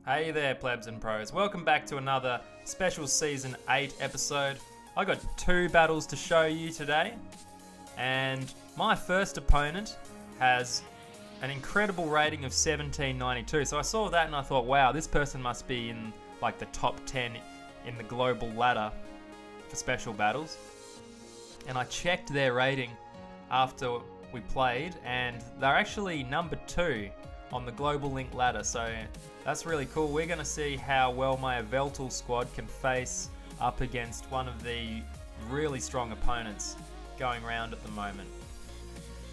Hey there, Plebs and Pros. Welcome back to another special Season 8 episode. I got 2 battles to show you today, and my first opponent has an incredible rating of 1792. So I saw that and I thought, wow, this person must be in like the top 10 in the global ladder for special battles. And I checked their rating after we played, and they're actually number 2 on the global link ladder, so that's really cool. We're going to see how well my Avnish squad can face up against one of the really strong opponents going around at the moment.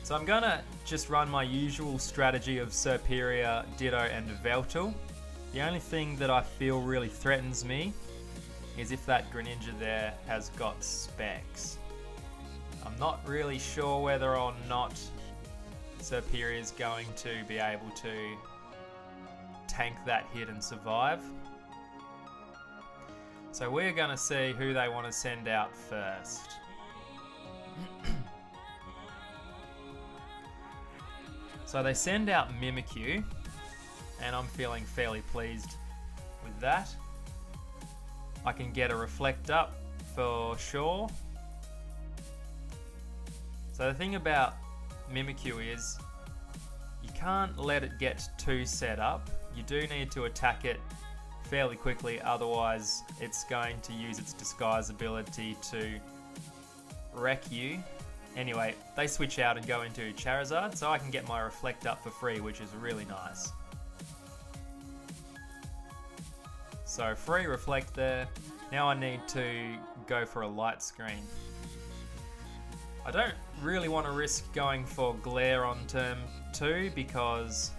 So I'm going to just run my usual strategy of Superior, Ditto and Avnish. The only thing that I feel really threatens me is if that Greninja there has got specs. I'm not really sure whether or not Superior is going to be able to tank that hit and survive. So we're going to see who they want to send out first. So they send out Mimikyu, and I'm feeling fairly pleased with that. I can get a Reflect Up for sure. So the thing about Mimikyu is you can't let it get too set up. You do need to attack it fairly quickly, otherwise it's going to use its disguise ability to wreck you. Anyway, they switch out and go into Charizard, so I can get my Reflect Up for free, which is really nice. So free Reflect there. Now I need to go for a Light Screen. I don't really want to risk going for Glare on turn 2 because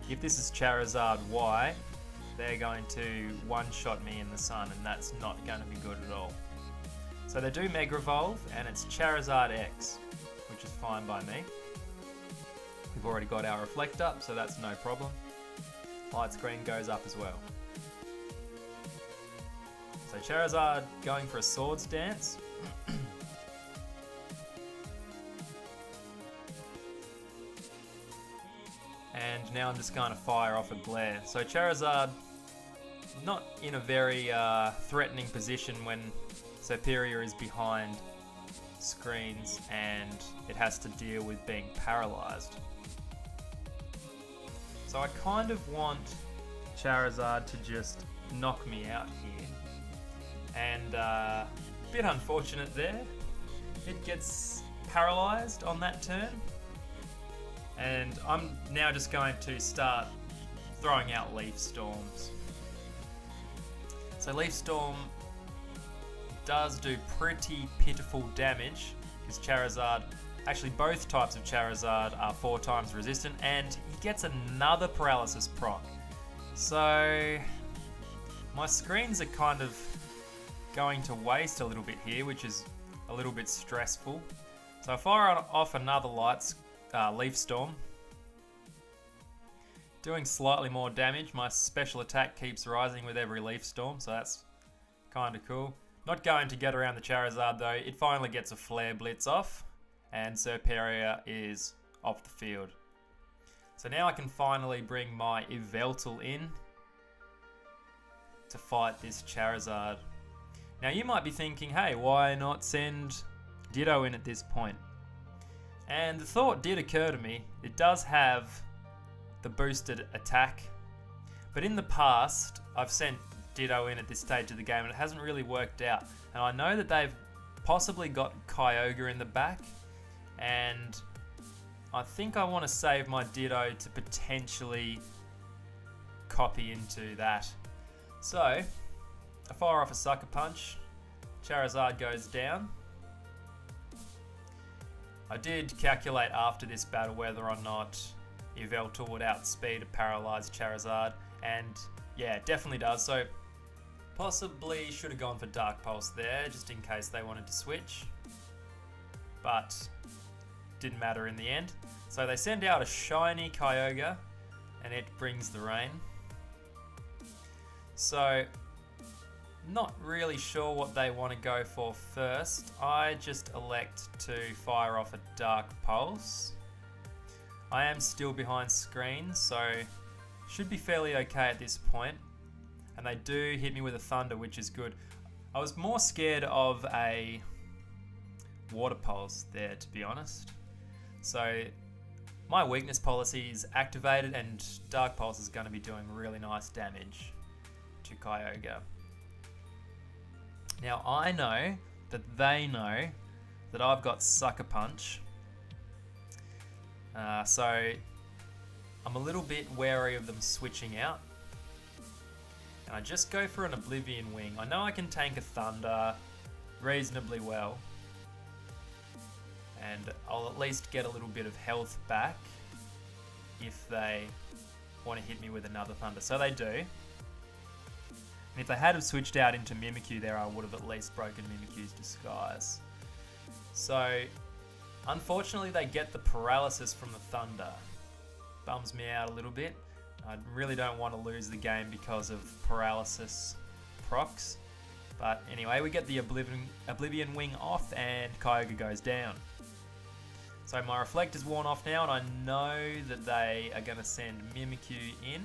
if this is Charizard Y, they're going to one-shot me in the sun, and that's not going to be good at all. So they do Mega Evolve, and it's Charizard X, which is fine by me. We've already got our Reflect Up, so that's no problem. Light Screen goes up as well. So Charizard going for a Swords Dance. And now I'm just going to fire off a Glare. So Charizard, not in a very threatening position when Superior is behind screens and it has to deal with being paralyzed. So I kind of want Charizard to just knock me out here. And a bit unfortunate there. It gets paralyzed on that turn. And I'm now just going to start throwing out Leaf Storms. So Leaf Storm does do pretty pitiful damage because Charizard, actually both types of Charizard are 4 times resistant, and he gets another Paralysis proc. So my screens are kind of going to waste a little bit here, which is a little bit stressful. So I fire off another Leaf Storm, doing slightly more damage. My special attack keeps rising with every Leaf Storm, so that's kind of cool. Not going to get around the Charizard though. It finally gets a Flare Blitz off, and Superior is off the field. So now I can finally bring my Yveltal in to fight this Charizard. Now you might be thinking, hey, why not send Ditto in at this point? And the thought did occur to me. It does have the boosted attack, but in the past I've sent Ditto in at this stage of the game and it hasn't really worked out. And I know that they've possibly got Kyogre in the back, and I think I want to save my Ditto to potentially copy into that. So I fire off a Sucker Punch. Charizard goes down. I did calculate after this battle whether or not Yveltal would outspeed a paralyzed Charizard, and yeah, it definitely does. So possibly should have gone for Dark Pulse there, just in case they wanted to switch, but didn't matter in the end. So they send out a shiny Kyogre, and it brings the rain. So not really sure what they want to go for first. I just elect to fire off a Dark Pulse. I am still behind screen, so should be fairly okay at this point. And they do hit me with a Thunder, which is good. I was more scared of a Water Pulse there, to be honest. So my weakness policy is activated, and Dark Pulse is going to be doing really nice damage to Kyogre. Now I know that they know that I've got Sucker Punch. So I'm a little bit wary of them switching out. And I just go for an Oblivion Wing. I know I can tank a Thunder reasonably well. And I'll at least get a little bit of health back if they want to hit me with another Thunder. So they do. And if they had have switched out into Mimikyu there, I would have at least broken Mimikyu's disguise. So, unfortunately, they get the paralysis from the Thunder. Bums me out a little bit. I really don't want to lose the game because of paralysis procs. But anyway, we get the Oblivion Wing off and Kyogre goes down. So my Reflector's worn off now, and I know that they are going to send Mimikyu in.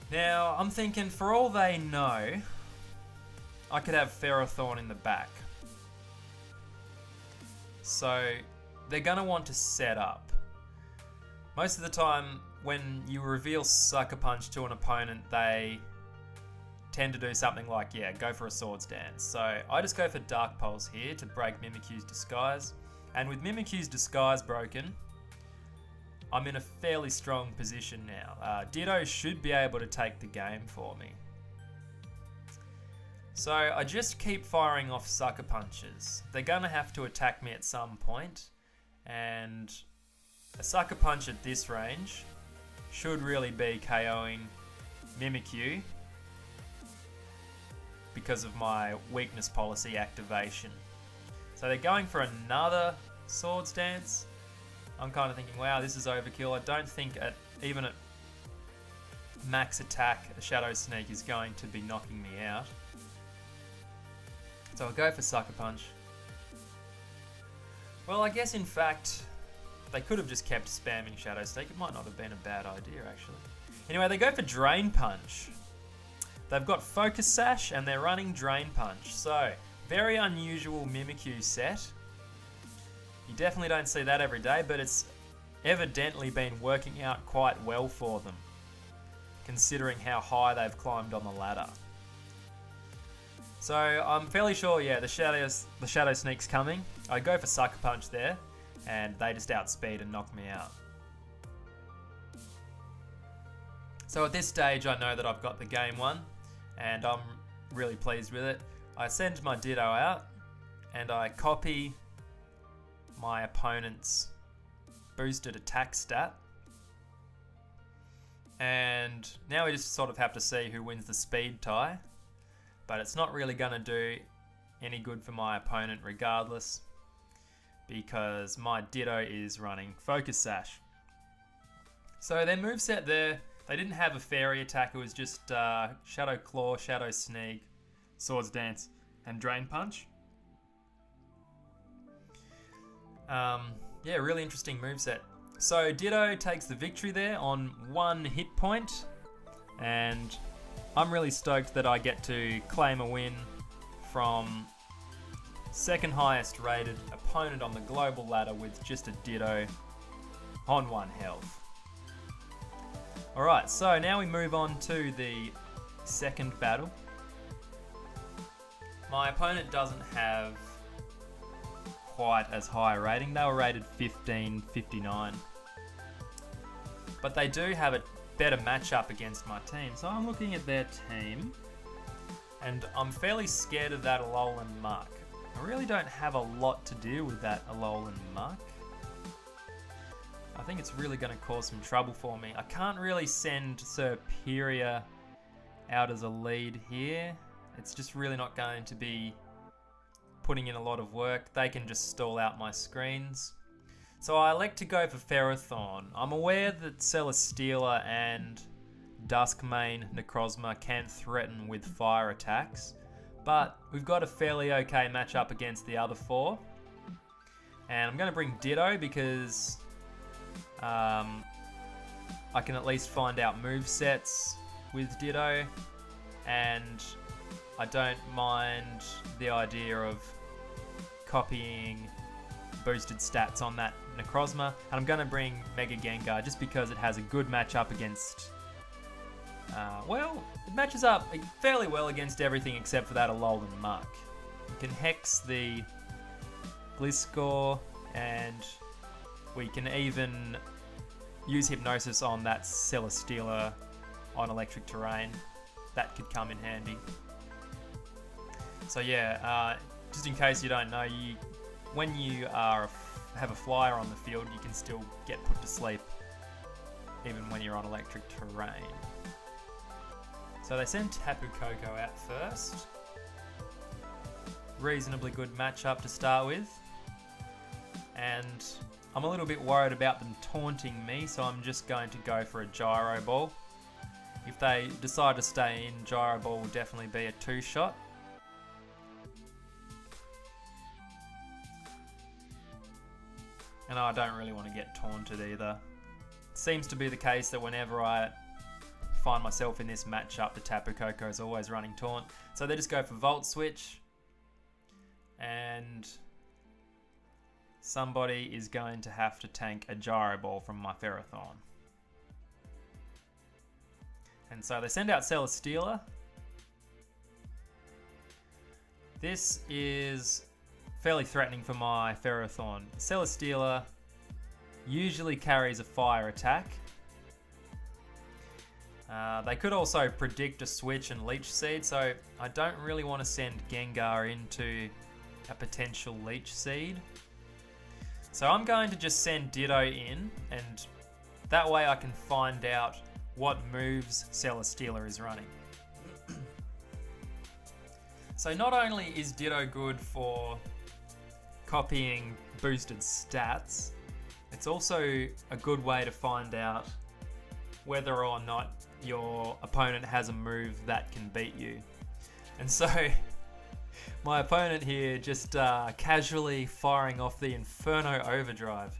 Now, I'm thinking, for all they know, I could have Ferrothorn in the back. So, they're going to want to set up. Most of the time, when you reveal Sucker Punch to an opponent, they tend to do something like, yeah, go for a Swords Dance. So I just go for Dark Pulse here to break Mimikyu's disguise. And with Mimikyu's disguise broken, I'm in a fairly strong position now. Ditto should be able to take the game for me. So I just keep firing off Sucker Punches. They're going to have to attack me at some point, and a Sucker Punch at this range should really be KOing Mimikyu because of my weakness policy activation. So they're going for another Swords Dance. I'm kind of thinking, wow, this is overkill. I don't think even at max attack, a Shadow Sneak is going to be knocking me out. So I'll go for Sucker Punch. Well, I guess in fact, they could have just kept spamming Shadow Sneak. It might not have been a bad idea, actually. Anyway, they go for Drain Punch. They've got Focus Sash and they're running Drain Punch. So, very unusual Mimikyu set. You definitely don't see that every day, but it's evidently been working out quite well for them, considering how high they've climbed on the ladder. So I'm fairly sure, yeah, the Shadow Sneak's coming. I go for Sucker Punch there, and they just outspeed and knock me out. So at this stage, I know that I've got the game won, and I'm really pleased with it. I send my Ditto out, and I copy my opponent's boosted attack stat. And now we just sort of have to see who wins the speed tie. But it's not really going to do any good for my opponent regardless, because my Ditto is running Focus Sash. So their moveset there, they didn't have a fairy attack, it was just Shadow Claw, Shadow Sneak, Swords Dance, and Drain Punch. Yeah, really interesting moveset. So Ditto takes the victory there on 1 hit point, and I'm really stoked that I get to claim a win from second highest rated opponent on the global ladder with just a Ditto on 1 health. Alright, so now we move on to the second battle. My opponent doesn't have quite as high a rating. They were rated 1559. But they do have a better matchup against my team. So I'm looking at their team, and I'm fairly scared of that Alolan Muck. I really don't have a lot to do with that Alolan Muck. I think it's really going to cause some trouble for me. I can't really send Superior out as a lead here. It's just really not going to be putting in a lot of work. They can just stall out my screens. So I elect to go for Ferrothorn. I'm aware that Celesteela and Duskmane Necrozma can threaten with fire attacks, but we've got a fairly okay matchup against the other 4. And I'm going to bring Ditto because I can at least find out movesets with Ditto, and I don't mind the idea of copying boosted stats on that Necrozma. And I'm going to bring Mega Gengar just because it has a good matchup against... it matches up fairly well against everything except for that Alolan Muck. You can Hex the Gliscor, and we can even use Hypnosis on that Celesteela on electric terrain. That could come in handy. So yeah, just in case you don't know, when you have a flyer on the field, you can still get put to sleep even when you're on electric terrain. So they send Tapu Koko out first. Reasonably good matchup to start with. And I'm a little bit worried about them taunting me, so I'm just going to go for a Gyro Ball. If they decide to stay in, Gyro Ball will definitely be a 2-shot. And I don't really want to get taunted either. It seems to be the case that whenever I find myself in this matchup, the Tapu Koko is always running taunt. So they just go for Volt Switch. And somebody is going to have to tank a Gyro Ball from my Ferrothorn. And so they send out Celesteela. This is fairly threatening for my Ferrothorn. Celesteela usually carries a fire attack. They could also predict a switch and Leech Seed, so I don't really want to send Gengar into a potential Leech Seed. So I'm going to just send Ditto in, and that way I can find out what moves Celesteela is running. So not only is Ditto good for copying boosted stats, it's also a good way to find out whether or not your opponent has a move that can beat you. And so my opponent here just casually firing off the Inferno Overdrive.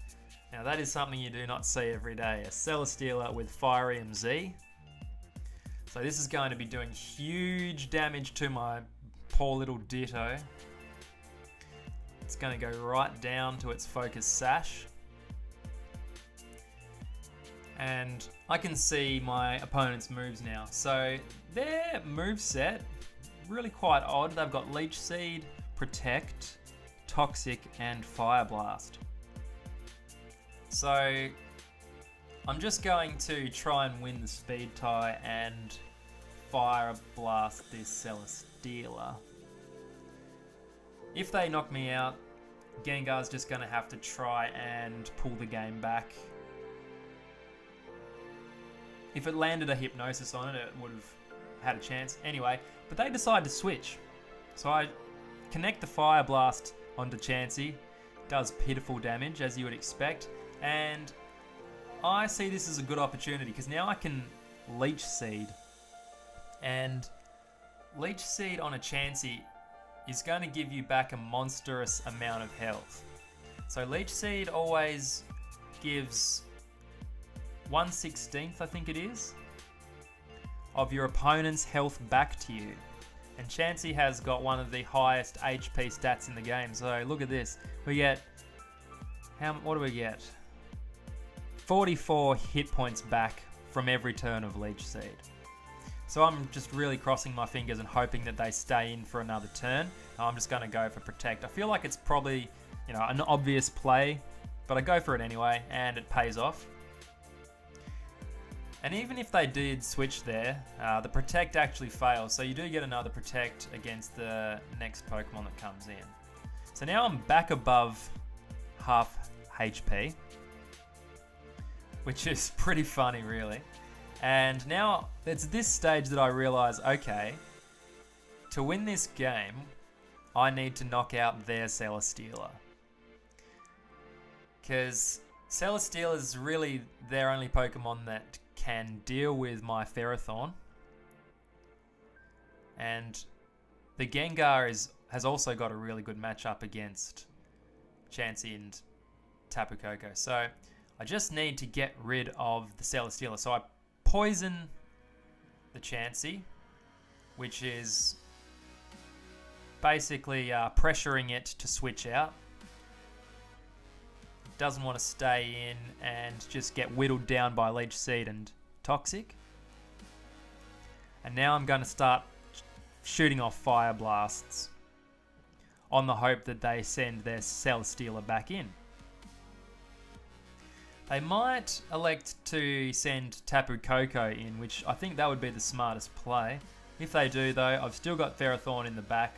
Now that is something you do not see every day. A Celesteela with Fire EMZ. So this is going to be doing huge damage to my poor little Ditto. It's going to go right down to its Focus Sash. And I can see my opponent's moves now. So their moveset, really quite odd. They've got Leech Seed, Protect, Toxic, and Fire Blast. So I'm just going to try and win the speed tie and Fire Blast this Celesteela. If they knock me out, Gengar's just going to have to try and pull the game back. If it landed a Hypnosis on it, it would have had a chance. Anyway, but they decide to switch. So I connect the Fire Blast onto Chansey. Does pitiful damage, as you would expect. And I see this as a good opportunity, because now I can Leech Seed. And Leech Seed on a Chansey is going to give you back a monstrous amount of health. So Leech Seed always gives 1/16, I think it is, of your opponent's health back to you. And Chansey has got one of the highest HP stats in the game. So look at this. We get, what do we get? 44 hit points back from every turn of Leech Seed. So I'm just really crossing my fingers and hoping that they stay in for another turn. I'm just going to go for Protect. I feel like it's probably, an obvious play, but I go for it anyway, and it pays off. And even if they did switch there, the Protect actually fails, so you do get another Protect against the next Pokemon that comes in. So now I'm back above half HP, which is pretty funny, really. And now it's this stage that I realise, okay, to win this game, I need to knock out their Celesteela. Because Celesteela is really their only Pokemon that can deal with my Ferrothorn. And the Gengar has also got a really good matchup against Chansey and Tapu Koko. So I just need to get rid of the Cellar Stealer. So I poison the Chansey, which is basically pressuring it to switch out. It doesn't want to stay in and just get whittled down by Leech Seed and Toxic. And now I'm going to start shooting off Fire Blasts on the hope that they send their Cellar Stealer back in. They might elect to send Tapu Koko in, which I think that would be the smartest play. If they do though, I've still got Ferrothorn in the back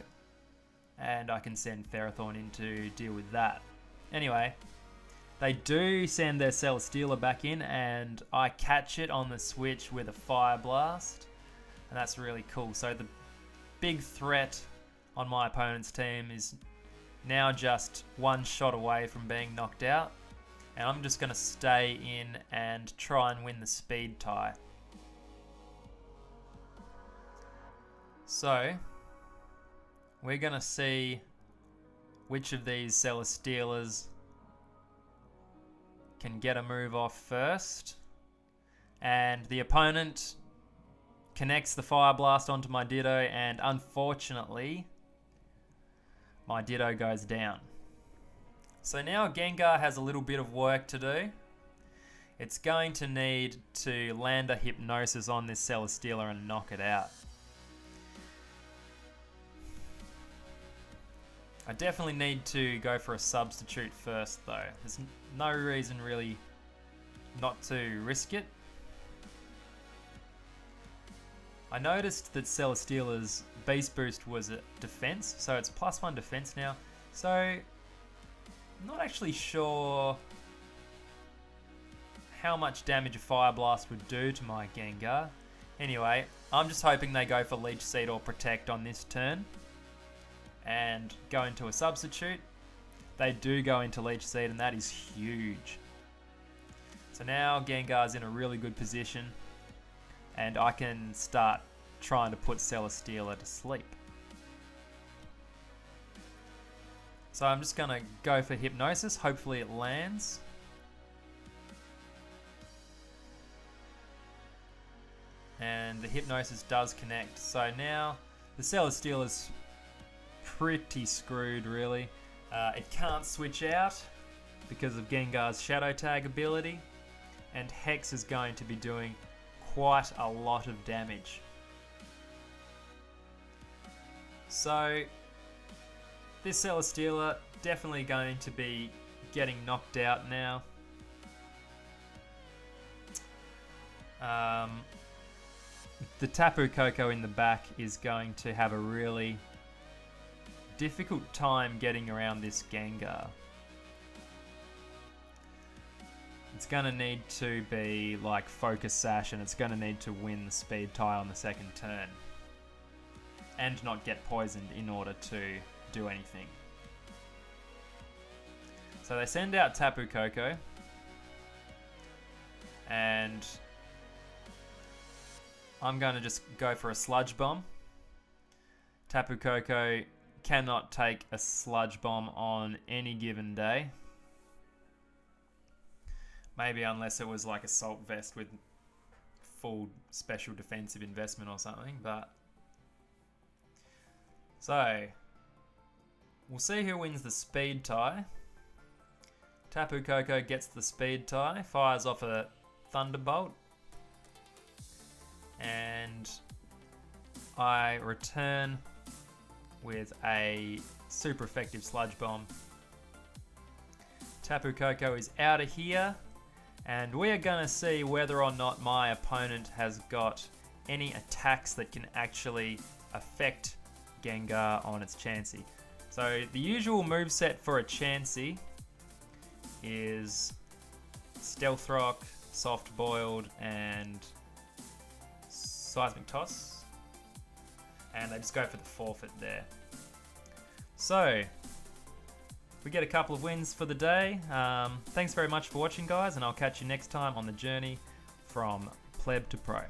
and I can send Ferrothorn in to deal with that. Anyway, they do send their Cellar Stealer back in and I catch it on the switch with a Fire Blast. And that's really cool. So the big threat on my opponent's team is now just one shot away from being knocked out. And I'm just going to stay in and try and win the speed tie. So, we're going to see which of these Cellar Stealers can get a move off first. And the opponent connects the Fire Blast onto my Ditto, and unfortunately, my Ditto goes down. So now Gengar has a little bit of work to do. It's going to need to land a Hypnosis on this Cellar Stealer and knock it out. I definitely need to go for a substitute first though. There's no reason really not to risk it. I noticed that Cellar Stealer's Beast Boost was a defense, so it's +1 defense now. So, I'm not actually sure how much damage a Fire Blast would do to my Gengar. Anyway, I'm just hoping they go for Leech Seed or Protect on this turn and go into a substitute. They do go into Leech Seed and that is huge. So now Gengar's in a really good position and I can start trying to put Cellar Stealer to sleep. So I'm just going to go for Hypnosis, hopefully it lands. And the Hypnosis does connect. So now the Cellar Stealer's pretty screwed really. It can't switch out because of Gengar's Shadow Tag ability. And Hex is going to be doing quite a lot of damage. So this Cellar Stealer definitely going to be getting knocked out now. The Tapu Koko in the back is going to have a really difficult time getting around this Gengar. It's going to need to be like Focus Sash and it's going to need to win the speed tie on the second turn. And not get poisoned in order to do anything. So they send out Tapu Koko. And I'm going to just go for a Sludge Bomb. Tapu Koko cannot take a Sludge Bomb on any given day. Maybe unless it was like Assault Vest with full special defensive investment or something, but... So, we'll see who wins the speed tie. Tapu Koko gets the speed tie, fires off a Thunderbolt. And I return with a super effective Sludge Bomb. Tapu Koko is out of here. And we are going to see whether or not my opponent has got any attacks that can actually affect Gengar on its Chansey. So the usual moveset for a Chansey is Stealth Rock, Soft Boiled, and Seismic Toss. And they just go for the forfeit there. So, we get a couple of wins for the day. Thanks very much for watching, guys, and I'll catch you next time on the journey from Pleb to Pro.